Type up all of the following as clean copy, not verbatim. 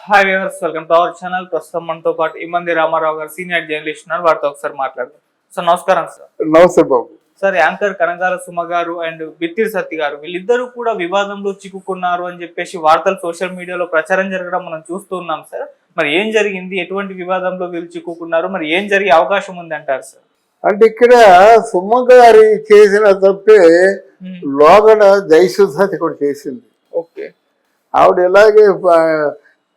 Hi viewers, welcome to our channel. ప్రస్తుతం మనతో పాటు ఇమ్మంది రామారావు గారు సీనియర్ జర్నలిస్ట్ ఉన్నారు. వారితో ఒకసారి మాట్లాడదాం. సార్ నమస్కారం. సార్ నమస్తే బాబు. సార్, యాంకర్ కనకాల సుమ గారు అండ్ బిత్తిరి సత్తి గారు వీళ్ళిద్దరూ కూడా వివాదంలో చిక్కుకున్నారు అని చెప్పేసి వార్తలు సోషల్ మీడియాలో ప్రచారం జరగడం మనం చూస్తూ ఉన్నాం. సార్, మరి ఏం జరిగింది? ఎటువంటి వివాదంలో వీళ్ళు చిక్కుకున్నారు? మరి ఏం జరిగే అవకాశం ఉంది అంటారు సార్? అంటే ఇక్కడ సుమ గారి చేసిన తప్పే లోగడ జయసుధాతి కూడా చేసింది. ఓకే. ఆవిడ ఎలాగే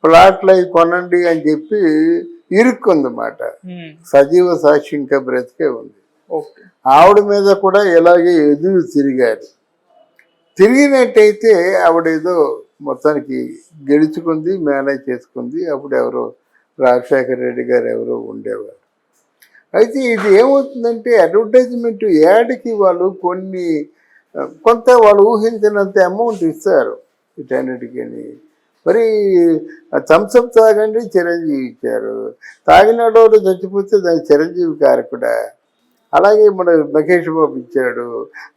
ప్లాట్లు అయి కొనండి అని చెప్పి ఇరుక్కుందన్నమాట. సజీవ సాక్షి ఇంకా బ్రతికే ఉంది. ఆవిడ మీద కూడా ఇలాగే ఎదురు తిరిగారు. తిరిగినట్టయితే ఆవిడ ఏదో మొత్తానికి గెలుచుకుంది, మేనేజ్ చేసుకుంది. అప్పుడు ఎవరో రాజశేఖర రెడ్డి గారు ఎవరో ఉండేవారు. అయితే ఇది ఏమవుతుందంటే అడ్వర్టైజ్మెంట్ యాడ్కి వాళ్ళు కొంత వాళ్ళు ఊహించినంత అమౌంట్ ఇస్తారు వీటన్నిటికీ. మరి థమ్స్అప్ తాగండి చిరంజీవి ఇచ్చారు, తాగినాడు చచ్చిపోతే దాని చిరంజీవి కారకుడా. అలాగే మన మహేష్ బాబు ఇచ్చాడు,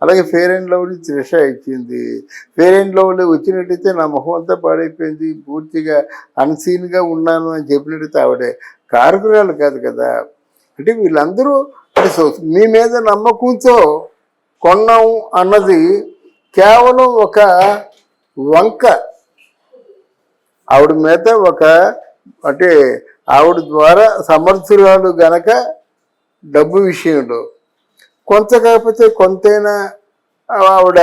అలాగే ఫెయిర్ అండ్ లవ్లీ త్రిష ఇచ్చింది. ఫెయిర్ అండ్ లవ్లీ వచ్చినట్టయితే నా మొహం అంతా పాడైపోయింది, పూర్తిగా అన్సీన్గా ఉన్నాను అని చెప్పినట్టయితే ఆవిడే కారకురాలు కాదు కదా. అంటే వీళ్ళందరూ మీ మీద నమ్మకంతో కొన్నాం అన్నది కేవలం ఒక వంక. ఆవిడ మీద అంటే ఆవిడ ద్వారా సమర్థురాలు గనక డబ్బు విషయంలో కొంత కాకపోతే కొంతైనా ఆవిడ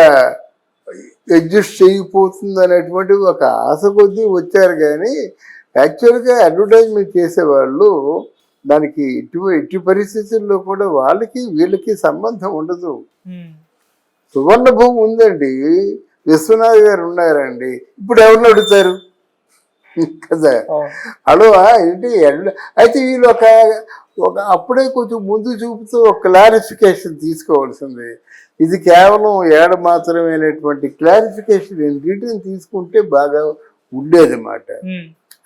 అడ్జస్ట్ చేయకపోతుంది అనేటువంటి ఒక ఆశ కొద్దీ వచ్చారు. కానీ యాక్చువల్గా అడ్వర్టైజ్మెంట్ చేసేవాళ్ళు దానికి ఎట్టి పరిస్థితుల్లో కూడా వాళ్ళకి వీళ్ళకి సంబంధం ఉండదు. సువర్ణ భూమి ఉందండి, విశ్వనాథ్ గారు ఉన్నారండి, ఇప్పుడు ఎవరిని అడుగుతారు కదా. హలో ఏంటి అయితే వీళ్ళు అప్పుడే కొంచెం ముందు చూపుతూ ఒక క్లారిఫికేషన్ తీసుకోవాల్సింది. ఇది కేవలం ఏడ మాత్రమేనటువంటి క్లారిఫికేషన్ రిటర్న్ తీసుకుంటే బాగా ఉండేదన్నమాట.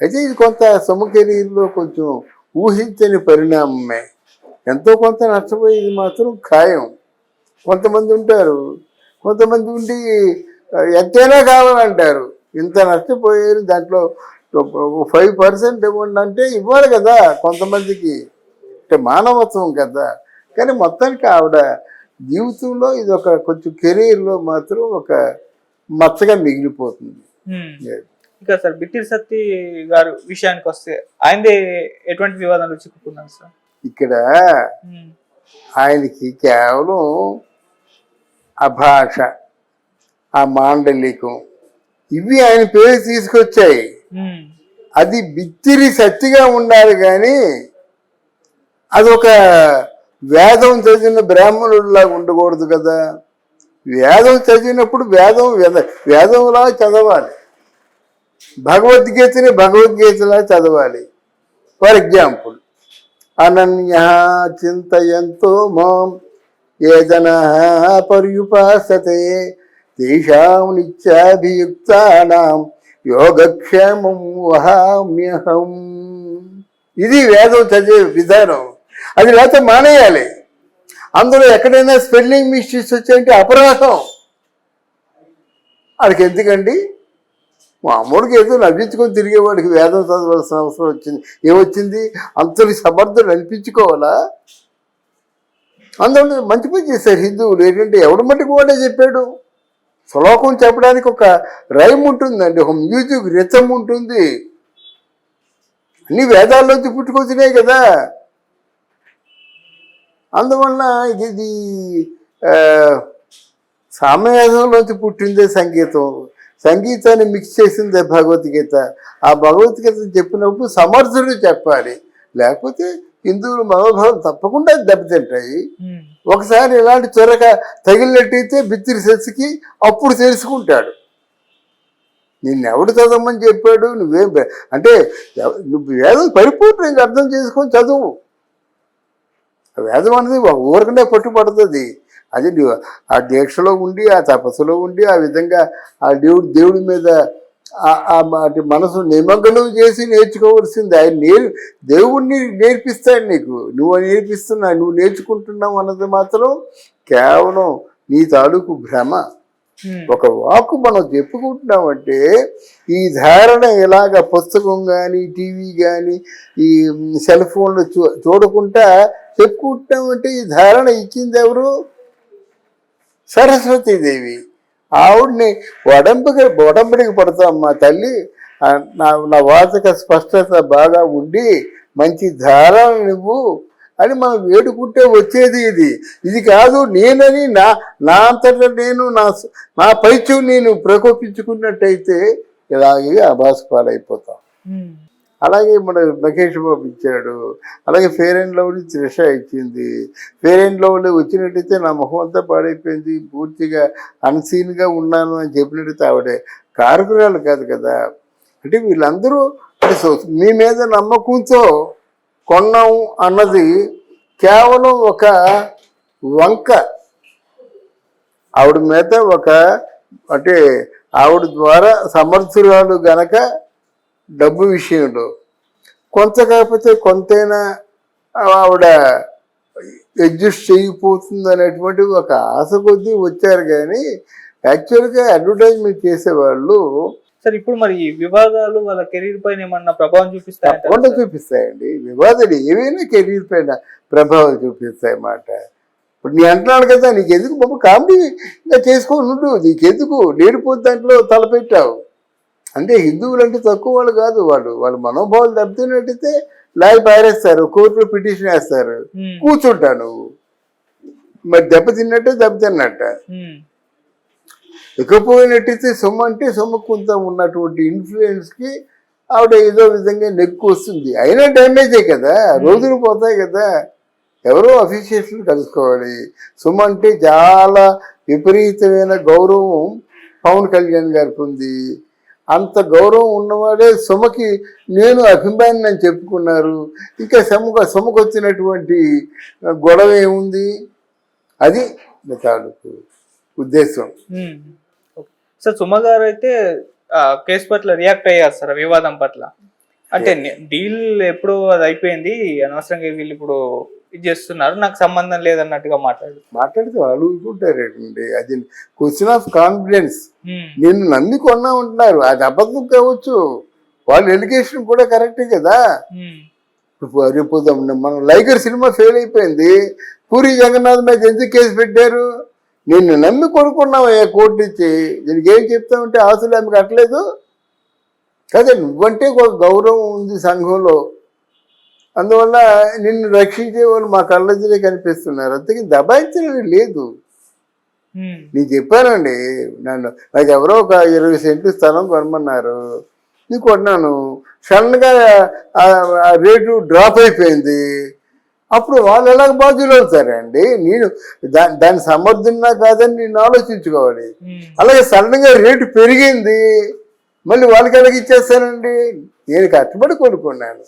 అయితే ఇది కొంత సుమ కెరీర్లో కొంచెం ఊహించని పరిణామమే. ఎంతో కొంత నష్టపోయేది మాత్రం ఖాయం. కొంతమంది ఉంటారు, కొంతమంది ఉండి ఎంతైనా కావాలంటారు. ఇంత నష్టపోయారు, దాంట్లో 5% ఇవ్వండి అంటే ఇవ్వాలి కదా కొంతమందికి. అంటే మానవత్వం కదా. కానీ మొత్తానికి ఆవిడ జీవితంలో ఇది కొంచెం కెరీర్లో మాత్రం ఒక మచ్చగా మిగిలిపోతుంది. ఇంకా సార్, బిత్తిరి సత్తి గారు విషయానికి వస్తే ఆయనదే ఎటువంటి వివాదాలు చిక్కుకున్నారు సార్? ఇక్కడ ఆయనకి కేవలం ఆ భాష, ఆ మాండలికం, ఇవి ఆయన పేరు తీసుకొచ్చాయి. అది బిత్తిరి సత్తిగా ఉండాలి కానీ అదొక వేదం చదివిన బ్రాహ్మణుడిలాగా ఉండకూడదు కదా. వేదం చదివినప్పుడు వేదంలా చదవాలి, భగవద్గీతని భగవద్గీతలా చదవాలి. ఫర్ ఎగ్జాంపుల్, అనన్య చింతయంతో మాం ఏదనా పర్యుపాసతే తేషాం నిత్యాభియుక్తానాం యోగక్షేమం వహామ్యహం. ఇది వేదం చదివే విధానం. అది లేకపోతే మానేయాలి. అందులో ఎక్కడైనా స్పెల్లింగ్ మిస్టేక్స్ వచ్చాయంటే అపరాధం. వాడికి ఎందుకండి? మామూలుగా ఏదో నవ్వించుకొని తిరిగేవాడికి వేదం చదవాల్సిన అవసరం వచ్చింది. ఏమొచ్చింది? అంతటి సమర్థులు అనిపించుకోవాలా? అందులో మంచి పని చేశారు హిందువులు. ఏంటంటే ఎవడు మట్టుకు వాడే చెప్పాడు. శ్లోకం చెప్పడానికి ఒక రైమ్ ఉంటుందండి, ఒక మ్యూజిక్ రిథం ఉంటుంది. అన్ని వేదాల్లోంచి పుట్టుకొచ్చినాయి కదా. అందువలన ఇది సామవేదంలోంచి పుట్టిందే సంగీతం. సంగీతాన్ని మిక్స్ చేసిందే భగవద్గీత. ఆ భగవద్గీత చెప్పినప్పుడు సమర్థుడు చెప్పాలి, లేకపోతే హిందువుల మనోభావం తప్పకుండా దెబ్బతింటాయి. ఒకసారి ఇలాంటి చొరక తగిలినట్టయితే బిత్తిరి సత్తికి అప్పుడు తెలుసుకుంటాడు. నిన్నెవడు చదవమని చెప్పాడు, నువ్వేం అంటే నువ్వు వేదం పరిపూర్ణంగా అర్థం చేసుకొని చదువు. వేదం అనేది ఊరకనే పట్టుపడుతుంది. అది ఆ దీక్షలో ఉండి, ఆ తపస్సులో ఉండి, ఆ విధంగా ఆ దేవుడి మీద మనసు నిమగ్నం చేసి నేర్చుకోవాల్సింది. ఆయన దేవుణ్ణి నేర్పిస్తాడు నీకు. నువ్వు నేర్చుకుంటున్నావు అన్నది మాత్రం కేవలం నీ తాలూకు భ్రమ. ఒక వాక్ మనం చెప్పుకుంటున్నామంటే ఈ ధారణ ఎలాగ పుస్తకం కానీ టీవీ కానీ ఈ సెల్ ఫోన్లు చూడకుండా చెప్పుకుంటున్నామంటే ఈ ధారణ ఇచ్చింది ఎవరు? సరస్వతీదేవి. ఆవిడ్ని ఒడంబడికి పడతాం మా తల్లి, నా వాచక స్పష్టత బాగా ఉండి మంచి ధారణ నువ్వు అని మనం వేడుకుంటే వచ్చేది ఇది కాదు. నేనని నా అంతటా నేను నా పైచు నేను ప్రకోపించుకున్నట్టయితే ఇలాగే అభాసు పాలైపోతాం. అలాగే మన మహేష్ బాబు ఇచ్చాడు, అలాగే ఫెయిర్ అండ్ లవ్లీ త్రిష ఇచ్చింది. ఫెయిర్ అండ్ లవ్లీ వచ్చినట్టయితే నా ముఖం అంతా పాడైపోయింది, పూర్తిగా అన్సీన్గా ఉన్నాను అని చెప్పినట్టయితే ఆవిడే కారకురాలు కాదు కదా. అంటే వీళ్ళందరూ మీ మీద నమ్మకంతో కొన్నాం అన్నది కేవలం ఒక వంక. ఆవిడ మీద అంటే ఆవిడ ద్వారా సమర్థురాలు గనక డబ్బు విషయంలో కొంత కాకపోతే కొంతైనా ఆవిడ అడ్జస్ట్ చేయకపోతుంది అనేటువంటి ఒక ఆశ కొద్దీ వచ్చారు. కానీ యాక్చువల్గా అడ్వర్టైజ్మెంట్ చేసేవాళ్ళు సార్ ఇప్పుడు మరి ఈ వివాదాలు వాళ్ళ కెరీర్ పైన ఏమన్నా ప్రభావం చూపిస్తాయి? తప్పకుండా చూపిస్తాయండి. వివాదాలు ఏవైనా కెరీర్ పైన ప్రభావం చూపిస్తాయి అన్నమాట. ఇప్పుడు నీ అంటున్నాడు కదా, నీకెందుకు బాబు కామెడీ ఇంకా చేసుకొని ఉండు, నీకెందుకు లేడిపోతే దాంట్లో తలపెట్టావు అంటే హిందువులు అంటే తక్కువ వాళ్ళు కాదు. వాళ్ళు మనోభావాలు దెబ్బతిన్నట్టయితే లాగి పారేస్తారు, కోర్టులో పిటిషన్ వేస్తారు, కూర్చుంటా నువ్వు మరి దెబ్బతిన్నట్టే దెబ్బతిన్నట్ట. ఇకపోయినట్టయితే సొమ్ము అంటే సొమ్ము కొంత ఉన్నటువంటి ఇన్ఫ్లుయెన్స్కి ఆవిడ ఏదో విధంగా నెక్కు వస్తుంది. అయినా డ్యామేజే కదా, రోజులు పోతాయి కదా. ఎవరో అఫీషియల్స్ని కలుసుకోవాలి. సొమ్ము అంటే చాలా విపరీతమైన గౌరవం పవన్ కళ్యాణ్ గారికి ఉంది. అంత గౌరవం ఉన్నవాడే సొమ్మకి నేను అభిమాని అని చెప్పుకున్నారు. ఇంకా సొమ్మకు వచ్చినటువంటి గొడవ ఏముంది? అది నా తాలూకు ఉద్దేశం. సార్ సుమ గారు అయితే కేసు పట్ల రియాక్ట్ అయ్యారు సార్, వివాదం పట్ల. అంటే డీల్ ఎప్పుడు అది అయిపోయింది, అనవసరంగా వీళ్ళు ఇప్పుడు ఇది చేస్తున్నారు, నాకు సంబంధం లేదన్నట్టుగా మాట్లాడితే వాళ్ళు ఊరుకుంటారండి. అది క్వశ్చన్ ఆఫ్ కాన్ఫిడెన్స్. నేను నమ్మి కొన్నా ఉంటున్నారు, అది అబద్ధం కావచ్చు. వాళ్ళ ఎలిగేషన్ కూడా కరెక్టే కదా. రేపు మన లైగర్ సినిమా ఫెయిల్ అయిపోయింది, పూరి జగన్నాథ్ మీద ఎందుకు కేసు పెట్టారు? నిన్ను నమ్మి కొనుక్కున్నావయ్యా కోర్టు ఇచ్చి, దీనికి ఏం చెప్తామంటే ఆస్తులు ఆమె కట్టలేదు కదా. నువ్వంటే ఒక గౌరవం ఉంది సంఘంలో, అందువల్ల నిన్ను రక్షించే వాళ్ళు మా కళ్ళెదురే కనిపిస్తున్నారు. అంతకీ దబాయించడం లేదు. నేను చెప్పానండి, నాకు ఎవరో ఒక 20 సెంట్లు స్థలం కొనమన్నారు, నీకు కొన్నాను. సడన్గా రేటు డ్రాప్ అయిపోయింది. అప్పుడు వాళ్ళు ఎలాగ బాధ్యులు అవుతారండి? నేను దాని సమర్థున్నా కాదని నేను ఆలోచించుకోవాలి. అలాగే సడన్గా రేటు పెరిగింది, మళ్ళీ వాళ్ళకి ఎలాగ ఇచ్చేస్తానండి? నేను కట్టుబడి కొనుక్కున్నాను.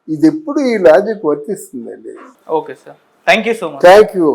ఇది ఎప్పుడు ఈ లాజిక్ వర్తిస్తుందండి. Okay sir, thank you so much. Thank you.